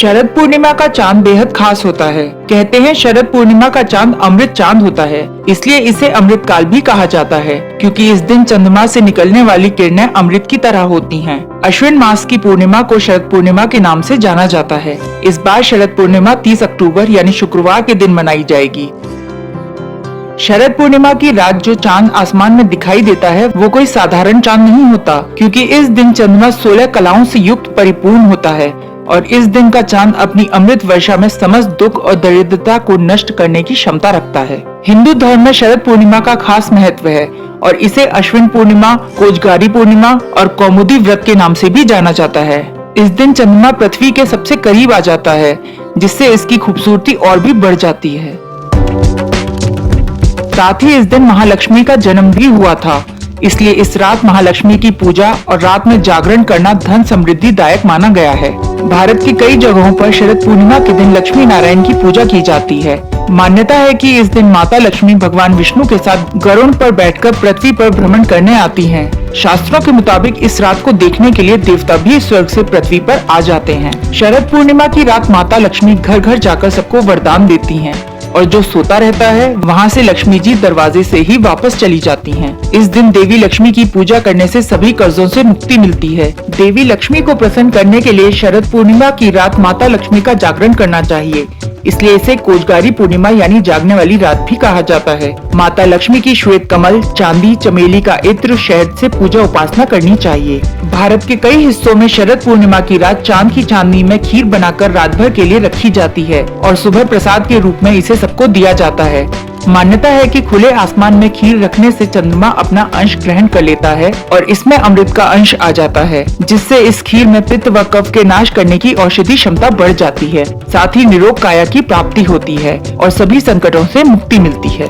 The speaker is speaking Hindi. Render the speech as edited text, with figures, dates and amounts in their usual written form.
शरद पूर्णिमा का चांद बेहद खास होता है। कहते हैं शरद पूर्णिमा का चांद अमृत चांद होता है, इसलिए इसे अमृत काल भी कहा जाता है, क्योंकि इस दिन चंद्रमा से निकलने वाली किरणें अमृत की तरह होती हैं। अश्विन मास की पूर्णिमा को शरद पूर्णिमा के नाम से जाना जाता है। इस बार शरद पूर्णिमा 30 अक्टूबर यानी शुक्रवार के दिन मनाई जाएगी। शरद पूर्णिमा की रात जो चांद आसमान में दिखाई देता है वो कोई साधारण चांद नहीं होता, क्योंकि इस दिन चंद्रमा 16 कलाओं से युक्त परिपूर्ण होता है और इस दिन का चांद अपनी अमृत वर्षा में समस्त दुख और दरिद्रता को नष्ट करने की क्षमता रखता है। हिंदू धर्म में शरद पूर्णिमा का खास महत्व है और इसे अश्विन पूर्णिमा, कोजगारी पूर्णिमा और कौमुदी व्रत के नाम से भी जाना जाता है। इस दिन चंद्रमा पृथ्वी के सबसे करीब आ जाता है, जिससे इसकी खूबसूरती और भी बढ़ जाती है। साथ ही इस दिन महालक्ष्मी का जन्म भी हुआ था, इसलिए इस रात महालक्ष्मी की पूजा और रात में जागरण करना धन समृद्धि दायक माना गया है। भारत की कई जगहों पर शरद पूर्णिमा के दिन लक्ष्मी नारायण की पूजा की जाती है। मान्यता है कि इस दिन माता लक्ष्मी भगवान विष्णु के साथ गरुड़ पर बैठकर पृथ्वी पर भ्रमण करने आती हैं। शास्त्रों के मुताबिक इस रात को देखने के लिए देवता भी स्वर्ग से पृथ्वी पर आ जाते हैं। शरद पूर्णिमा की रात माता लक्ष्मी घर घर जाकर सबको वरदान देती हैं और जो सोता रहता है वहाँ से लक्ष्मी जी दरवाजे से ही वापस चली जाती हैं। इस दिन देवी लक्ष्मी की पूजा करने से सभी कर्जों से मुक्ति मिलती है। देवी लक्ष्मी को प्रसन्न करने के लिए शरद पूर्णिमा की रात माता लक्ष्मी का जागरण करना चाहिए, इसलिए इसे कोजगारी पूर्णिमा यानी जागने वाली रात भी कहा जाता है। माता लक्ष्मी की श्वेत कमल, चांदी, चमेली का इत्र, शहद से पूजा उपासना करनी चाहिए। भारत के कई हिस्सों में शरद पूर्णिमा की रात चांद की चांदनी में खीर बनाकर रात भर के लिए रखी जाती है और सुबह प्रसाद के रूप में इसे सबको दिया जाता है। मान्यता है कि खुले आसमान में खीर रखने से चंद्रमा अपना अंश ग्रहण कर लेता है और इसमें अमृत का अंश आ जाता है, जिससे इस खीर में पित्त व कफ के नाश करने की औषधि क्षमता बढ़ जाती है। साथ ही निरोग काया की प्राप्ति होती है और सभी संकटों से मुक्ति मिलती है।